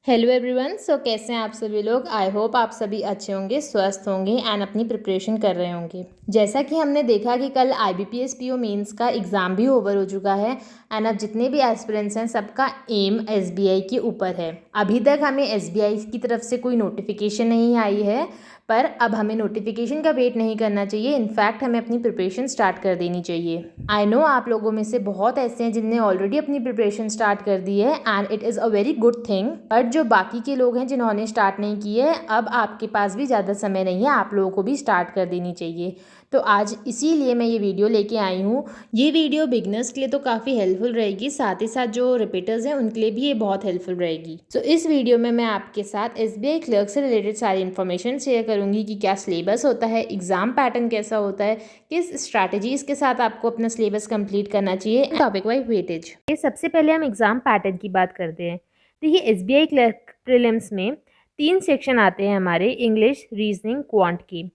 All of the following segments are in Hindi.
Hello everyone. कैसे हैं आप सभी लोग। आई होप आप सभी अच्छे होंगे, स्वस्थ होंगे एंड अपनी प्रिपरेशन कर रहे होंगे। जैसा कि हमने देखा कि कल IBPS PO मेंस का एग्ज़ाम भी ओवर हो चुका है एंड अब जितने भी एस्पिरेंट्स हैं सबका एम SBI के ऊपर है। अभी तक हमें SBI की तरफ से कोई नोटिफिकेशन नहीं आई है, पर अब हमें नोटिफिकेशन का वेट नहीं करना चाहिए। इनफैक्ट हमें अपनी प्रिपरेशन स्टार्ट कर देनी चाहिए। आई नो आप लोगों में से बहुत ऐसे हैं जिनने ऑलरेडी अपनी प्रिपरेशन स्टार्ट कर दी है and it is a very good thing. But जो बाकी के लोग हैं जिन्होंने स्टार्ट नहीं की है, अब आपके पास भी ज़्यादा समय नहीं है, आप लोगों को भी स्टार्ट कर देनी चाहिए। तो आज इसीलिए मैं ये वीडियो लेके आई हूँ। ये वीडियो बिगनर्स के लिए तो काफ़ी हेल्पफुल रहेगी, साथ ही साथ जो रिपीटर्स हैं उनके लिए भी ये बहुत हेल्पफुल रहेगी। तो इस वीडियो में मैं आपके साथ SBI क्लर्क से रिलेटेड सारी इन्फॉर्मेशन शेयर करूँगी कि क्या सिलेबस होता है, एग्ज़ाम पैटर्न कैसा होता है, किस स्ट्रैटेजीज़ के साथ आपको अपना सिलेबस कंप्लीट करना चाहिए, टॉपिक वाइज वेटेज। ये सबसे पहले हम एग्ज़ाम पैटर्न की बात करते हैं। देखिए SBI क्लर्क प्रीलिम्स में 3 सेक्शन आते हैं हमारे, इंग्लिश, रीजनिंग, क्वांट की।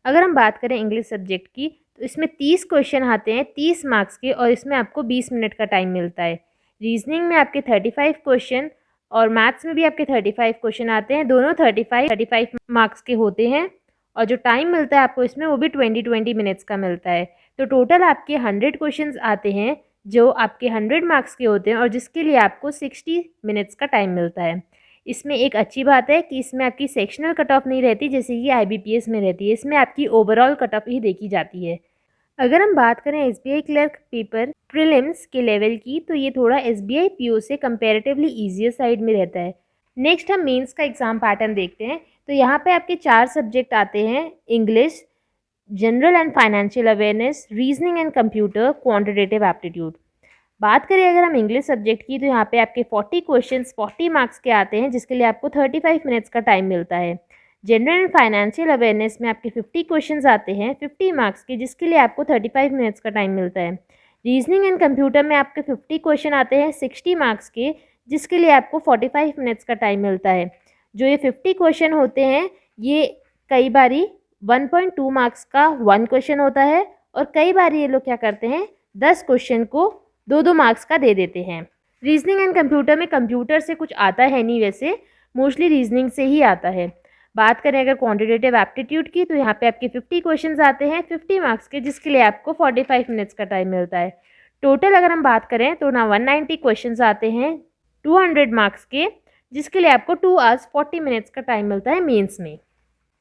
अगर हम बात करें इंग्लिश सब्जेक्ट की तो इसमें 30 क्वेश्चन आते हैं 30 मार्क्स के, और इसमें आपको 20 मिनट का टाइम मिलता है। रीजनिंग में आपके 35 क्वेश्चन और मैथ्स में भी आपके 35 क्वेश्चन आते हैं, दोनों 35 मार्क्स के होते हैं, और जो टाइम मिलता है आपको इसमें वो भी 20 मिनट्स का मिलता है। तो टोटल आपके 100 क्वेश्चन आते हैं जो आपके 100 मार्क्स के होते हैं, और जिसके लिए आपको 60 मिनट्स का टाइम मिलता है। इसमें एक अच्छी बात है कि इसमें आपकी सेक्शनल कट ऑफ नहीं रहती जैसे कि IBPS में रहती है, इसमें आपकी ओवरऑल कट ऑफ ही देखी जाती है। अगर हम बात करें SBI क्लर्क पेपर प्रीलिम्स के लेवल की, तो ये थोड़ा SBI PO से कंपैरेटिवली ईजियर साइड में रहता है। नेक्स्ट हम मेंस का एग्ज़ाम पैटर्न देखते हैं। तो यहाँ पे आपके 4 सब्जेक्ट आते हैं, English, general and financial awareness, reasoning and computer, quantitative aptitude. बात करें अगर हम इंग्लिश सब्जेक्ट की, तो यहाँ पे आपके 40 क्वेश्चंस 40 मार्क्स के आते हैं, जिसके लिए आपको 35 मिनट्स का टाइम मिलता है। जनरल एंड फाइनेंशियल अवेयरनेस में आपके 50 क्वेश्चंस आते हैं 50 मार्क्स के, जिसके लिए आपको 35 मिनट्स का टाइम मिलता है। रीजनिंग एंड कंप्यूटर में आपके 50 क्वेश्चन आते हैं 60 मार्क्स के, जिसके लिए आपको 45 मिनट्स का टाइम मिलता है। जो ये 50 क्वेश्चन होते हैं ये कई बारी 1.2 मार्क्स का 1 क्वेश्चन होता है, और कई बार ये लोग क्या करते हैं 10 क्वेश्चन को 2-2 मार्क्स का दे देते हैं। रीजनिंग एंड कंप्यूटर में कंप्यूटर से कुछ आता है नहीं, वैसे मोस्टली रीजनिंग से ही आता है। बात करें अगर क्वांटिटेटिव एप्टीट्यूड की, तो यहाँ पे आपके 50 क्वेश्चंस आते हैं 50 मार्क्स के, जिसके लिए आपको 45 मिनट्स का टाइम मिलता है। टोटल अगर हम बात करें तो ना 190 क्वेश्चंस आते हैं 200 मार्क्स के, जिसके लिए आपको 2 आवर्स 40 मिनट्स का टाइम मिलता है मेंस में।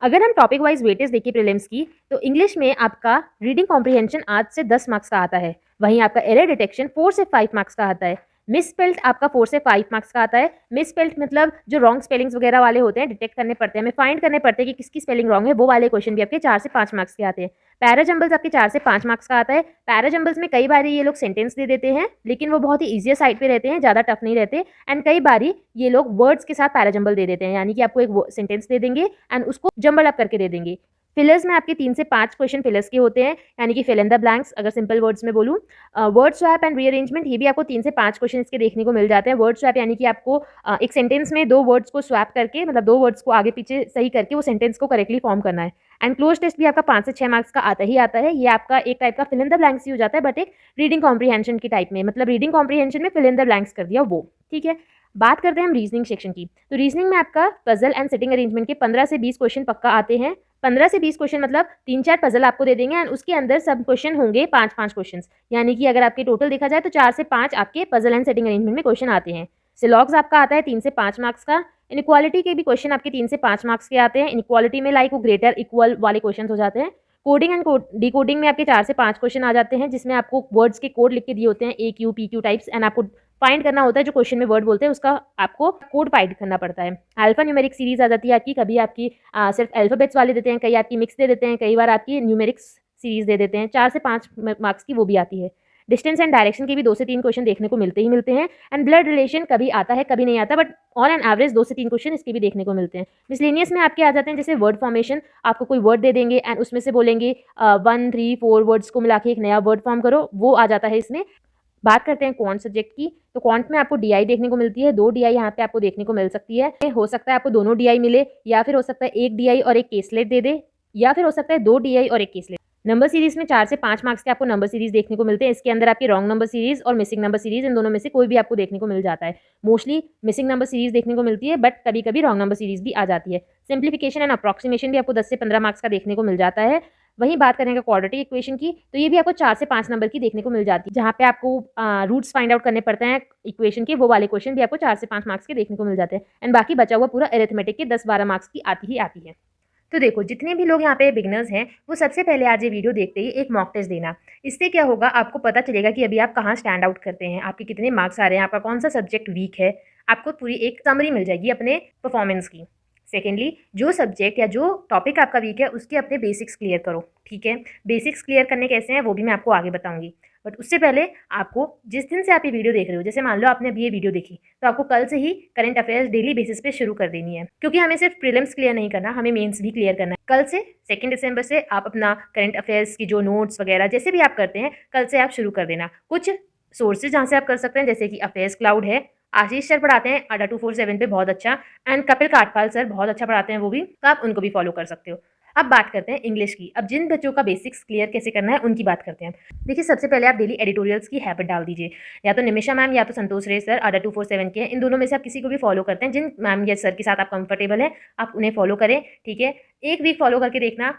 अगर हम टॉपिक वाइज वेटेज देखिए प्रीलिम्स की, तो इंग्लिश में आपका रीडिंग कॉम्प्रिहेंशन 8 से 10 मार्क्स का आता है। वहीं आपका एरर डिटेक्शन 4 से 5 मार्क्स का आता है। मिस स्पेल्ड आपका 4 से 5 मार्क्स का आता है। मिस स्पेल्ड मतलब जो रॉन्ग स्पेलिंग्स वगैरह वाले होते हैं, डिटेक्ट करने पड़ते हैं, हमें फाइंड करने पड़ते हैं कि किसकी स्पेलिंग रॉन्ग है, वो वाले क्वेश्चन भी आपके 4 से 5 मार्क्स के आते हैं। पैराजम्बल्स आपके 4 से 5 मार्क्स का आता है। पैराजम्बल्स में कई बार ये लोग सेंटेंस दे देते हैं, लेकिन वो बहुत ही ईजियर साइड पे रहते हैं, ज़्यादा टफ नहीं रहते। एंड कई बारी ये लोग वर्ड्स के साथ पैराजम्बल दे देते हैं, यानी कि आपको एक सेंटेंस दे देंगे एंड उसको जम्बल अप करके दे देंगे। फिलर्स में आपके 3 से 5 क्वेश्चन फिलर्स के होते हैं, यानी कि फिल इन द ब्लैंक्स। अगर सिंपल वर्ड्स में बोलूँ, वर्ड स्वैप एंड रीअरेंजमेंट, ये भी आपको 3 से 5 क्वेश्चन इसके देखने को मिल जाते हैं। वर्ड स्वैप यानी कि आपको एक सेंटेंस में 2 वर्ड्स को स्वैप करके, मतलब 2 वर्ड्स को आगे पीछे सही करके वो सेंटेंस को करेक्टली फॉर्म करना है। एंड क्लोज टेस्ट भी आपका 5 से 6 मार्क्स का आता ही आता है। ये आपका एक टाइप का फिल इन द ब्लैंक्स ही हो जाता है, बट एक रीडिंग कॉम्प्रिहेंशन की टाइप में, मतलब रीडिंग कॉम्प्रिहेंशन में फिल इन द ब्लैंक्स कर दिया वो, ठीक है। बात करते हैं हम रीजनिंग सेक्शन की, तो रीजनिंग में आपका पजल एंड सिटिंग अरेंजमेंट के 15 से 20 क्वेश्चन पक्का आते हैं। 15 से 20 क्वेश्चन मतलब 3-4 पजल आपको दे देंगे एंड उसके अंदर सब क्वेश्चन होंगे 5-5 क्वेश्चन, यानी कि अगर आपके टोटल देखा जाए तो 4 से 5 आपके पजल एंड सेटिंग अरेंजमेंट में क्वेश्चन आते हैं। सिलॉग्स आपका आता है 3 से 5 मार्क्स का। इनइक्वालिटी के भी क्वेश्चन आपके 3 से 5 मार्क्स के आते हैं। इनइक्वालिटी में लाइक वो ग्रेटर इक्वल वाले क्वेश्चन हो जाते हैं। कोडिंग एंड डिकोडिंग में आपके 4 से 5 क्वेश्चन आ जाते हैं, जिसमें आपको वर्ड्स के कोड लिख के दिए होते हैं, AQ PQ टाइप्स, एंड आपको फाइंड करना होता है जो क्वेश्चन में वर्ड बोलते हैं उसका आपको कोड फाइंड करना पड़ता है। अल्फा न्यूमेरिक सीरीज आ जाती है आपकी, कभी आपकी सिर्फ अल्फाबेट्स वाले देते हैं, कई आपकी मिक्स दे देते हैं, कई बार आपकी न्यूमेरिक्स सीरीज दे देते हैं। 4 से 5 मार्क्स की वो भी आती है। डिस्टेंस एंड डायरेक्शन के भी 2 से 3 क्वेश्चन देखने को मिलते ही मिलते हैं। एंड ब्लड रिलेशन कभी आता है कभी नहीं आता, बट ऑन एन एवरेज 2 से 3 क्वेश्चन इसके भी देखने को मिलते हैं। मिसलेनियस में आपके आ जाते हैं जैसे वर्ड फॉर्मेशन, आपको कोई वर्ड दे देंगे एंड उसमें से बोलेंगे 1 3 4 वर्ड्स को मिला के एक नया वर्ड फॉर्म करो, वो आ जाता है इसमें। बात करते हैं क्वांट सब्जेक्ट की, तो क्वांट में आपको DI देखने को मिलती है, 2 DI यहाँ पे आपको देखने को मिल सकती है। हो सकता है आपको दोनों DI मिले, या फिर हो सकता है एक DI और एक केसलेट दे दे, या फिर हो सकता है 2 DI और एक केसलेट। नंबर सीरीज़ में 4 से 5 मार्क्स के आपको नंबर सीरीज़ देखने को मिलते हैं। इसके अंदर आपकी रॉन्ग नंबर सीरीज़ और मिसिंग नंबर सीरीज़ इन दोनों में से कोई भी आपको देखने को मिल जाता है। मोस्टली मिसिंग नंबर सीरीज़ देखने को मिलती है, बट कभी-कभी रॉन्ग नंबर सीरीज़ भी आ जाती है। सिम्प्लिफिकेशन एंड अप्रॉक्सिमेशन भी आपको 10 से 15 मार्क्स का देखने को मिल जाता है। वहीं बात करें अगर क्वाड्रेटिक इक्वेशन की, तो ये भी आपको 4 से 5 नंबर की देखने को मिल जाती है, जहाँ पे आपको रूट्स फाइंड आउट करने पड़ते हैं इक्वेशन के, वो वाले क्वेश्चन भी आपको 4 से 5 मार्क्स के देखने को मिल जाते हैं। एंड बाकी बचा हुआ पूरा अरिथमेटिक के 10-12 मार्क्स की आती ही आती है। तो देखो, जितने भी लोग यहाँ पे बिगिनर्स हैं, वो सबसे पहले आज ये वीडियो देखते ही एक मॉक टेस्ट देना। इससे क्या होगा, आपको पता चलेगा कि अभी आप कहाँ स्टैंड आउट करते हैं, आपके कितने मार्क्स आ रहे हैं, आपका कौन सा सब्जेक्ट वीक है। आपको पूरी एक समरी मिल जाएगी अपने परफॉर्मेंस की। सेकेंडली, जो सब्जेक्ट या जो टॉपिक आपका वीक है उसके अपने बेसिक्स क्लियर करो, ठीक है। बेसिक्स क्लियर करने कैसे हैं वो भी मैं आपको आगे बताऊंगी, बट उससे पहले आपको जिस दिन से आप ये वीडियो देख रहे हो, जैसे मान लो आपने अभी ये वीडियो देखी, तो आपको कल से ही करंट अफेयर्स डेली बेसिस पे शुरू कर देनी है, क्योंकि हमें सिर्फ प्रीलिम्स क्लियर नहीं करना, हमें मेंस भी क्लियर करना है। कल से 2 दिसंबर से आप अपना करंट अफेयर्स की जो नोट्स वगैरह जैसे भी आप करते हैं, कल से आप शुरू कर देना। कुछ सोर्सेज जहाँ से आप कर सकते हैं, जैसे कि अफेयर्स क्लाउड है, आशीष सर पढ़ाते हैं अड्डा 247 पे बहुत अच्छा, एंड कपिल काटपाल सर बहुत अच्छा पढ़ाते हैं वो भी, तो आप उनको भी फॉलो कर सकते हो। अब बात करते हैं इंग्लिश की। अब जिन बच्चों का बेसिक्स क्लियर कैसे करना है उनकी बात करते हैं। देखिए, सबसे पहले आप डेली एडिटोरियल्स की हैबिट डाल दीजिए। या तो निमिषा मैम या तो संतोष रे सर अड्डा 247 के हैं, इन दोनों में से आप किसी को भी फॉलो करते हैं। जिन मैम या सर के साथ आप कंफर्टेबल हैं, आप उन्हें फॉलो करें, ठीक है। एक वीक फॉलो करके देखना,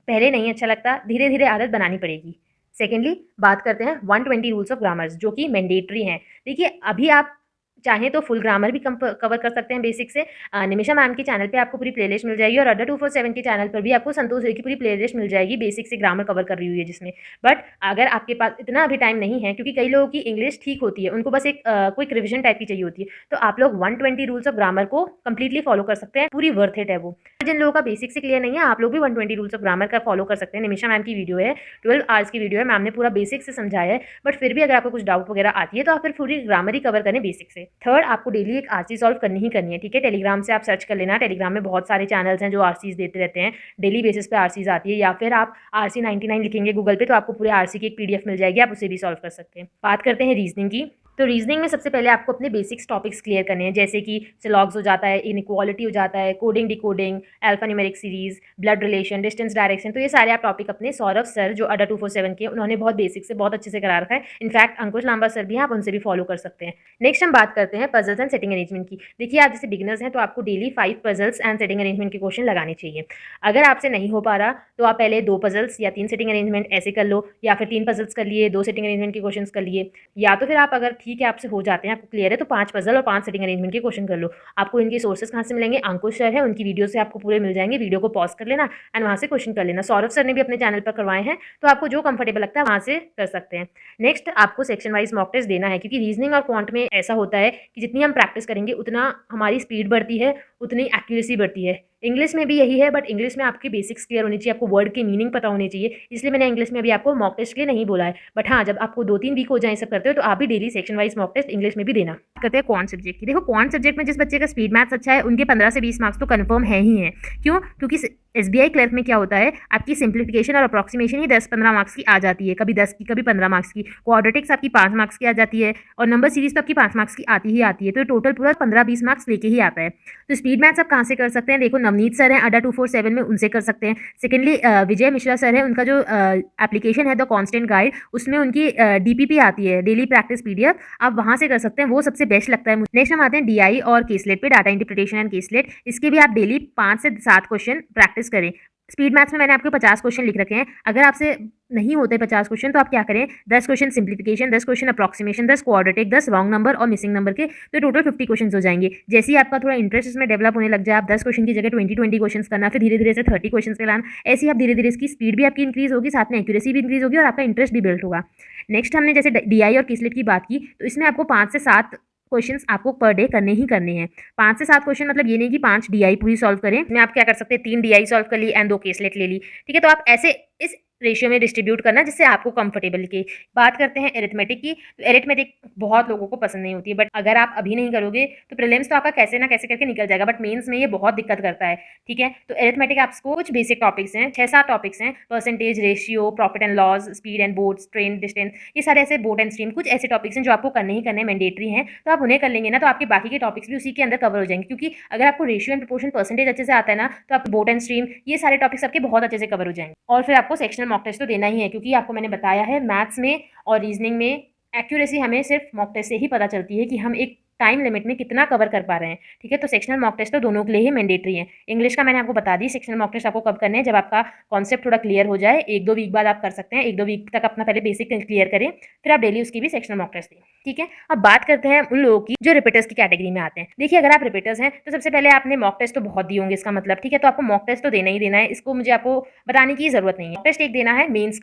पहले नहीं अच्छा लगता, धीरे धीरे आदत बनानी पड़ेगी। सेकेंडली, बात करते हैं 120 रूल्स ऑफ ग्रामर्स, जो कि मैंडेटरी हैं। देखिए, अभी आप चाहें तो फुल ग्रामर भी कवर कर सकते हैं बेसिक से। निमिषा मैम के चैनल पे आपको पूरी प्लेलिस्ट मिल जाएगी, और अड्डा 247 के चैनल पर भी आपको संतोष रे की पूरी प्लेलिस्ट मिल जाएगी बेसिक से ग्रामर कवर कर रही हुई है जिसमें। बट अगर आपके पास इतना अभी टाइम नहीं है, क्योंकि कई लोगों की इंग्लिश ठीक होती है, उनको बस एक क्विक रिविजन टाइप की चाहिए होती है, तो आप लोग 120 रूल्स ऑफ ग्रामर को कंप्लीटली फॉलो कर सकते हैं। पूरी वर्थ इट है वो। जिन लोगों का बेसिक से क्लियर नहीं है, आप लोग भी 120 रूल्स ऑफ ग्रामर का फॉलो कर सकते हैं। निमिषा मैम की वीडियो है, 12 आवर्स की वीडियो है, मैम ने पूरा बेसिक से समझाया है। बट फिर भी अगर आपको कुछ डाउट वगैरह आती है, तो आप फिर पूरी ग्रामर ही कवर करें बेसिक से। थर्ड, आपको डेली एक आरसी सॉल्व करनी ही करनी है, ठीक है। टेलीग्राम से आप सर्च कर लेना, टेलीग्राम में बहुत सारे चैनल्स हैं जो आरसीज देते रहते हैं, डेली बेसिस पे आरसीज आती है। या फिर आप आरसी 99 लिखेंगे गूगल पे, तो आपको पूरे आरसी की एक पीडीएफ मिल जाएगी, आप उसे भी सॉल्व कर सकते हैं। बात करते हैं रीजनिंग की। तो रीजनिंग में सबसे पहले आपको अपने बेसिक्स टॉपिक्स क्लियर करने हैं, जैसे कि सिलॉग्स हो जाता है, इनइक्वालिटी हो जाता है, coding decoding, alpha numeric series, blood relation, distance direction. तो ये सारे आप टॉपिक अपने सौरभ सर जो अड्डा 247 के, उन्होंने बहुत बेसिक से बहुत अच्छे से करा रखा है। इनफैक्ट अंकुश लांबा सर भी हैं, आप उनसे भी फॉलो कर सकते हैं। नेक्स्ट हम बात करते हैं पजल्स एंड सेटिंग अरेंजमेंट की। देखिए, आप जैसे बिगिनर्स हैं, तो आपको daily 5 puzzles and setting arrangement के क्वेश्चन लगाने चाहिए। अगर आपसे नहीं हो पा रहा, तो आप पहले 2 पजल्स या 3 सेटिंग अरेंजमेंट ऐसे कर लो, या फिर 3 पजल्स कर लिए, 2 सेटिंग अरेंजमेंट के क्वेश्चन कर लिए, या तो फिर आप अगर ठीक है आपसे हो जाते हैं, आपको क्लियर है, तो 5 पजल और 5 सेटिंग अरेंजमेंट के क्वेश्चन कर लो। आपको इनके सोर्सेज कहाँ से मिलेंगे? अंकुश सर है, उनकी वीडियो से आपको पूरे मिल जाएंगे। वीडियो को पॉज कर लेना एंड वहाँ से क्वेश्चन कर लेना। सौरभ सर ने भी अपने चैनल पर करवाए हैं, तो आपको जो कंफर्टेबल लगता है वहाँ से कर सकते हैं। नेक्स्ट, आपको सेक्शन वाइज मॉक टेस्ट देना है, क्योंकि रीजनिंग और क्वांट में ऐसा होता है कि जितनी हम प्रैक्टिस करेंगे उतना हमारी स्पीड बढ़ती है, उतनी एक्यूरेसी बढ़ती है। इंग्लिश में भी यही है, बट इंग्लिश में आपकी बेसिक्स क्लियर होनी चाहिए, आपको वर्ड की मीनिंग पता होनी चाहिए। इसलिए मैंने इंग्लिश में अभी आपको मॉक टेस्ट के लिए नहीं बोला है। बट हाँ, जब आपको 2-3 वीक हो जाए सब करते हो, तो आप भी daily section wise mock test English में भी देना। कहते हैं क्वांट सब्जेक्ट की। देखो, क्वांट सब्जेक्ट में जिस बच्चे का स्पीड मैथ्स अच्छा है, उनके 15 से 20 मार्क्स तो कन्फर्म है ही है। क्यों? क्योंकि एसबीआई क्लर्क में क्या होता है, आपकी सिंप्लीफिकेशन और अप्रॉक्सीमेशन ही 10-15 मार्क्स की आ जाती है, कभी 10 की कभी 15 मार्क्स की। क्वाड्रेटिक्स आपकी 5 मार्क्स की आ जाती है, और नंबर सीरीज तो आपकी 5 मार्क्स की आती ही आती है, तो टोटल पूरा 15-20 मार्क्स लेके ही आता है। तो स्पीड मैथ्स आप कहाँ से कर सकते हैं? देखो, नवनीत सर हैं अड्डा 247 में, उनसे कर सकते हैं। सेकेंडली, विजय मिश्रा सर है, उनका जो एप्लीकेशन है द कॉन्स्टेंट गाइड, उसमें उनकी डीपीपी आती है, डेली प्रैक्टिस पीडीएफ, आप वहाँ से कर सकते हैं, वो सबसे बेस्ट लगता है। नेक्स्ट हम आते हैं डीआई और केसलेट पे, डाटा इंटरप्रिटेशन एंड केसलेट। इसके भी आप डेली 5 से 7 क्वेश्चन प्रैक्टिस करें। स्पीड मैथ्स में मैंने आपको 50 क्वेश्चन लिख रखे हैं। अगर आपसे नहीं होते 50 क्वेश्चन, तो आप क्या करें, 10 question simplification, 10 question approximation, 10 quadratic, 10 wrong number और मिसिंग नंबर के, तो टोटल 50 क्वेश्चन हो जाएंगे। जैसे ही आपका थोड़ा इंटरेस्ट इसमें डेवलप होने लग जाए, आप 10 क्वेश्चन की जगह 20 क्वेश्चन करना, फिर धीरे धीरे से 30 क्वेश्चन पे लाना। ऐसे ही आप धीरे धीरे इसकी स्पीड भी आपकी इंक्रीज होगी, साथ में एक्यूरेसी भी इंक्रीज होगी, और आपका इंटरेस्ट भी बिल्ड होगा। नेक्स्ट, हमने जैसे डीआई और किसलेट की बात की, तो इसमें आपको 5 से 7 क्वेश्चंस आपको पर डे करने ही करने हैं। 5 से 7 क्वेश्चन मतलब ये नहीं कि 5 डीआई पूरी सॉल्व करें। इसमें आप क्या कर सकते हैं, 3 डीआई सॉल्व कर ली एंड 2 केसलेट ले ली, ठीक है। तो आप ऐसे इस रेशियो में डिस्ट्रीब्यूट करना जिससे आपको कंफर्टेबल लगे। बात करते हैं एरिथमेटिक की। तो एरिथमेटिक बहुत लोगों को पसंद नहीं होती है, बट अगर आप अभी नहीं करोगे तो प्रीलिम्स तो आपका कैसे ना कैसे करके निकल जाएगा, बट मेंस में ये बहुत दिक्कत करता है, ठीक है। तो एरिथमेटिक आपको कुछ बेसिक टॉपिक्स हैं, 6-7 टॉपिक्स हैं, percentage, ratio, profit and loss, speed and boats, train, distance, ये सारे ऐसे बोट एंड स्ट्रीम, कुछ ऐसे टॉपिक्स हैं जो आपको करने ही करने मैंडेटरी हैं। तो आप उन्हें कर लेंगे ना, तो आपके बाकी के टॉपिक्स भी उसी के अंदर कवर हो जाएंगे, क्योंकि अगर आपको रेशियो एंड प्रोपोर्शन परसेंटेज अच्छे से आता है ना, तो आप बोट एंड स्ट्रीम, ये सारे टॉपिक्स आपके बहुत अच्छे से कवर हो जाएंगे। और फिर आपको सेक्शनल मॉक टेस्ट तो देना ही है, क्योंकि आपको मैंने बताया है मैथ्स में और रीजनिंग में एक्यूरेसी हमें सिर्फ मॉक टेस्ट से ही पता चलती है कि हम एक टाइम लिमिट में कितना कवर कर पा रहे हैं। ठीक है, तो सेक्शनल मॉक टेस्ट तो दोनों के लिए ही मैंडेटरी है। इंग्लिश का मैंने आपको बता दी, सेक्शनल मॉक टेस्ट आपको कब करने हैं, जब आपका कॉन्सेप्ट थोड़ा क्लियर हो जाए। 1-2 वीक बाद आप कर सकते हैं, 1-2 वीक तक अपना पहले बेसिक क्लियर करें, फिर आप डेली उसकी भी सेक्शनल मॉक टेस्ट दें। ठीक है, अब बात करते हैं उन लोगों की जो रिपीटर्स की कैटेगरी में आते हैं। देखिए, अगर आप रिपीटर्स हैं तो सबसे पहले आपने मॉक टेस्ट तो बहुत दिए होंगे, इसका मतलब ठीक है, तो आपको मॉक टेस्ट तो देना ही देना है, इसको मुझे आपको बताने की जरूरत नहीं है। मॉक टेस्ट एक देना है मेंस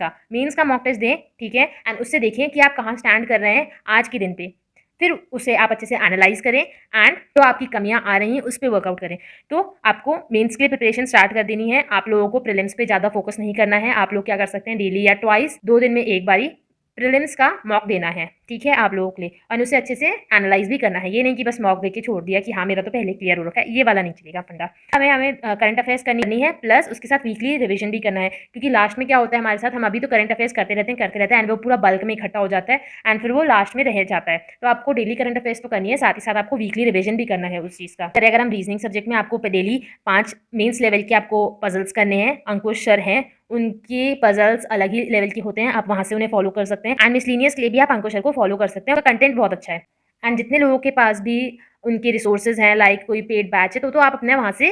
का मॉक टेस्ट दें, ठीक है, एंड उससे देखें कि आप कहाँ स्टैंड कर रहे हैं आज के दिन पे। फिर उसे आप अच्छे से एनालाइज करें एंड जो आपकी कमियां आ रही हैं उस पर वर्कआउट करें। तो आपको मेंस के लिए प्रिपरेशन स्टार्ट कर देनी है। आप लोगों को प्रीलिम्स पे ज़्यादा फोकस नहीं करना है। आप लोग क्या कर सकते हैं, डेली या ट्वाइस 2 दिन में एक बारी प्रीलिम्स का मॉक देना है। ठीक है, आप लोगों के लिए, और उसे अच्छे से एनालाइज भी करना है। ये नहीं कि बस मॉक देके छोड़ दिया कि हाँ मेरा तो पहले क्लियर हो रखा है, ये वाला नहीं चलेगा फंडा। हमें करंट अफेयर्स करनी है, प्लस उसके साथ वीकली रिविजन भी करना है, क्योंकि लास्ट में क्या होता है हमारे साथ, हम अभी तो करंट अफेयर्स करते रहते हैं एंड वो पूरा बल्क में इकट्ठा हो जाता है एंड फिर वो लास्ट में रह जाता है। तो आपको डेली करंट अफेयर्स तो करनी है, साथ ही साथ आपको वीकली रिविजन भी करना है उस चीज़ का। अगर हम रीजनिंग सब्जेक्ट में आपको डेली 5 मेंस लेवल के आपको पजल्स करने हैं, अंकुश सर हैं उनके पजल्स अलग ही लेवल के होते हैं, आप वहाँ से उन्हें फॉलो कर सकते हैं। एंड मिसलिनियस के लिए भी आप अंकुश सर को फॉलो कर सकते हैं, उनका कंटेंट बहुत अच्छा है। एंड जितने लोगों के पास भी उनके रिसोर्सेज हैं, लाइक कोई पेड बैच है, तो आप अपने वहाँ से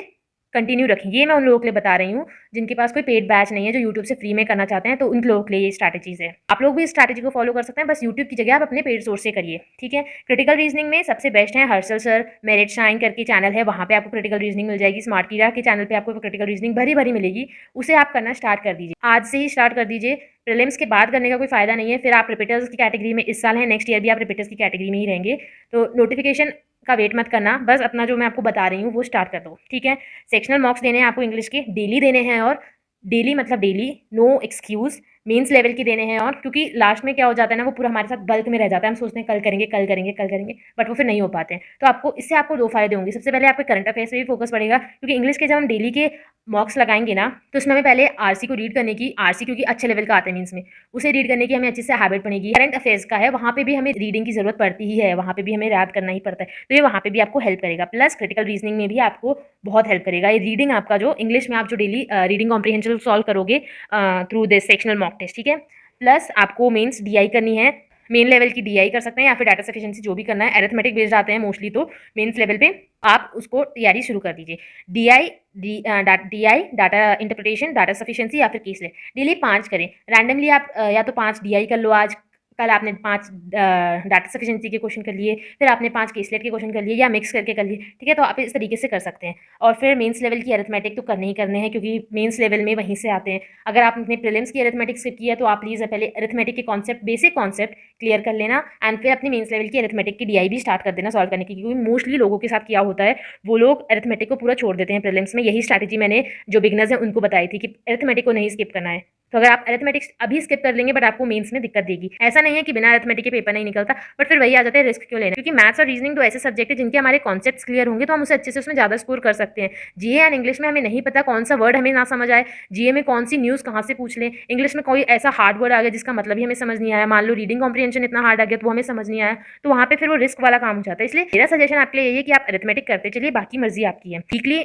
कंटिन्यू रखें। ये मैं उन लोगों के लिए बता रही हूँ जिनके पास कोई पेड बैच नहीं है, जो यूट्यूब से फ्री में करना चाहते हैं, तो उन लोगों के लिए ये स्ट्रैटेजीज है। आप लोग भी इस स्ट्रैटेजी को फॉलो कर सकते हैं, बस यूट्यूब की जगह आप अपने पेड सोर्स से करिए। ठीक है, क्रिटिकल रीजनिंग में सबसे बेस्ट है हर्षल सर, मेरिट शाइन करके चैनल है, वहाँ पे आपको क्रिटिकल रीजनिंग मिल जाएगी। स्मार्ट कीड़ा के चैनल पे आपको क्रिटिकल रीजनिंग भरी भरी मिलेगी, उसे आप करना स्टार्ट कर दीजिए, आज से ही स्टार्ट कर दीजिए। प्रीलिम्स के बाद करने का कोई फायदा नहीं है, फिर आप रिपीटर्स की कैटेगरी में इस साल है, नेक्स्ट ईयर भी आप रिपीटर्स की कैटेगरी में ही रहेंगे। तो नोटिफिकेशन का वेट मत करना, बस अपना जो मैं आपको बता रही हूँ वो स्टार्ट कर दो। ठीक है, सेक्शनल मार्क्स देने हैं आपको इंग्लिश के, डेली देने हैं, और डेली मतलब daily, no excuse. Mains level की देने हैं, और क्योंकि लास्ट में क्या हो जाता है ना, वो पूरा हमारे साथ बल्क में रह जाता है, हम सोचते हैं कल करेंगे कल करेंगे कल करेंगे, बट वो फिर नहीं हो पाते हैं। तो आपको इससे आपको 2 फायदे होंगे। सबसे पहले आपके करंट अफेयर्स पे भी फोकस पड़ेगा, क्योंकि इंग्लिश के जब हम डेली के मॉक्स लगाएंगे ना, तो उसमें हमें पहले आरसी को रीड करने की, आरसी क्योंकि अच्छे लेवल का आता है मीन्स में, उसे रीड करने की हमें अच्छे से हैबिट बनेगी। करंट अफेयर्स का है, वहाँ पे भी हमें रीडिंग की जरूरत पड़ती ही है, वहाँ पे भी हमें याद करना ही पड़ता है, तो ये वहाँ पे भी आपको हेल्प करेगा। प्लस क्रिटिकल रीजनिंग में भी आपको बहुत हेल्प करेगा ये रीडिंग, आपका जो इंग्लिश में आप जो डेली रीडिंग कॉम्प्रिहेंशन सॉल्व करोगे through this sectional mock test. ठीक है, प्लस आपको मेंस डीआई करनी है, मेन लेवल की डीआई कर सकते हैं या फिर डाटा सफिशिएंसी जो भी करना है, एरिथमेटिक बेस्ड आते हैं मोस्टली, तो मेंस लेवल पे आप उसको तैयारी शुरू कर दीजिए। DI data interpretation, data sufficiency या फिर केसलेट, डेली 5 करें रैंडमली। आप या तो 5 डीआई कर लो, आज कल आपने 5 डाटा सफिशिएंसी के क्वेश्चन कर लिए, फिर आपने 5 केसलेट के क्वेश्चन कर लिए, या मिक्स करके कर लिए। ठीक है, तो आप इस तरीके से कर सकते हैं। और फिर मेंस लेवल की अरिथमेटिक तो करने ही करने हैं, क्योंकि मेंस लेवल में वहीं से आते हैं। अगर आपने प्रीलिम्स की अरिथमेटिक स्किप की है, तो आप प्लीज़ पहले अरिथमेटिक के कॉन्सेप्ट, बेसिक कॉन्सेप्ट क्लियर कर लेना, एंड फिर अपनी मेंस लेवल की अरिथमेटिक की डीआई भी स्टार्ट कर देना सॉल्व करने की, क्योंकि मोस्टली लोगों के साथ क्या होता है, वो लोग अरिथमेटिक को पूरा छोड़ देते हैं प्रीलिम्स में। यही स्ट्रैटेजी मैंने जो बिगनर्स हैं उनको बताई थी कि अरिथमेटिक को नहीं स्किप करना है। तो अगर आप अरिथमेटिक्स अभी स्किप कर लेंगे, बट आपको मेंस में दिक्कत देगी। ऐसा नहीं है कि बिना अरिथमेटिक के पेपर नहीं निकलता, बट फिर वही आ जाता है, रिस्क क्यों लेना, क्योंकि मैथ्स और रीजनिंग तो ऐसे सब्जेक्ट है जिनके हमारे कॉन्सेप्ट्स क्लियर होंगे, तो हम उसे अच्छे से उसमें ज़्यादा स्कोर कर सकते हैं। जीए एंड इंग्लिश में हमें नहीं पता कौन सा वर्ड हमें ना समझ आए, जीए में कौन सी न्यूज़ कहाँ से पूछ लें, इंग्लिश में कोई ऐसा हार्ड वर्ड आ गया जिसका मतलब ही हमें समझ नहीं आया, मान लो रीडिंग कॉम्प्रिहेंशन इतना हार्ड आ गया तो वो हमें समझ नहीं आया, तो वहाँ पे फिर वो रिस्क वाला काम हो जाता है। इसलिए मेरा सजेशन आपके लिए यही है कि आप अरिथमेटिक करते चलिए, बाकी मर्जी आपकी है। वीकली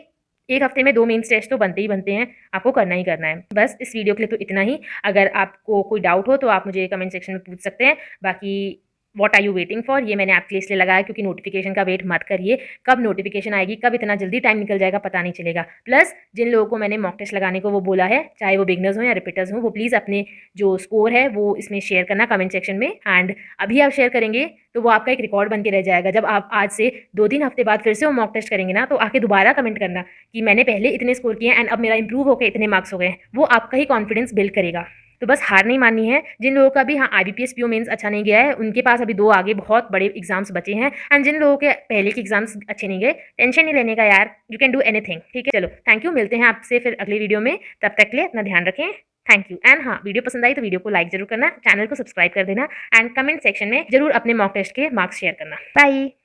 एक हफ्ते में 2 मेंस टेस्ट तो बनते ही बनते हैं, आपको करना ही करना है। बस इस वीडियो के लिए तो इतना ही। अगर आपको कोई डाउट हो तो आप मुझे कमेंट सेक्शन में पूछ सकते हैं। बाकी what are you waiting for, ये मैंने आपके लिए इसलिए लगाया क्योंकि नोटिफिकेशन का वेट मत करिए, कब नोटिफिकेशन आएगी, कब इतना जल्दी टाइम निकल जाएगा पता नहीं चलेगा। प्लस जिन लोगों को मैंने मॉक टेस्ट लगाने को वो बोला है, चाहे वो बिगनर्स हों या रिपीटर्स हों, वो प्लीज़ अपने जो स्कोर है वो इसमें शेयर करना कमेंट सेक्शन में। एंड अभी आप शेयर करेंगे तो वो आपका एक रिकॉर्ड बन के रह जाएगा। जब आप आज से 2-3 हफ्ते बाद फिर से वो मॉक टेस्ट करेंगे ना, तो आके दोबारा कमेंट करना कि मैंने पहले इतने स्कोर किए एंड अब मेरा इंप्रूव होकर इतने मार्क्स हो गए, वो आपका ही कॉन्फिडेंस बिल्ड करेगा। तो बस हार नहीं माननी है। जिन लोगों का भी हाँ IBPS PO मेंस अच्छा नहीं गया है, उनके पास अभी 2 आगे बहुत बड़े एग्जाम्स बचे हैं, एंड जिन लोगों के पहले के एग्जाम्स अच्छे नहीं गए, टेंशन नहीं लेने का यार, यू कैन डू एनीथिंग। ठीक है, चलो थैंक यू, मिलते हैं आपसे फिर अगले वीडियो में, तब तक के लिए अपना ध्यान रखें, थैंक यू। एंड हाँ, वीडियो पसंद आई तो वीडियो को लाइक जरूर करना, चैनल को सब्सक्राइब कर देना, एंड कमेंट सेक्शन में जरूर अपने मॉक टेस्ट के मार्क्स शेयर करना। बाय।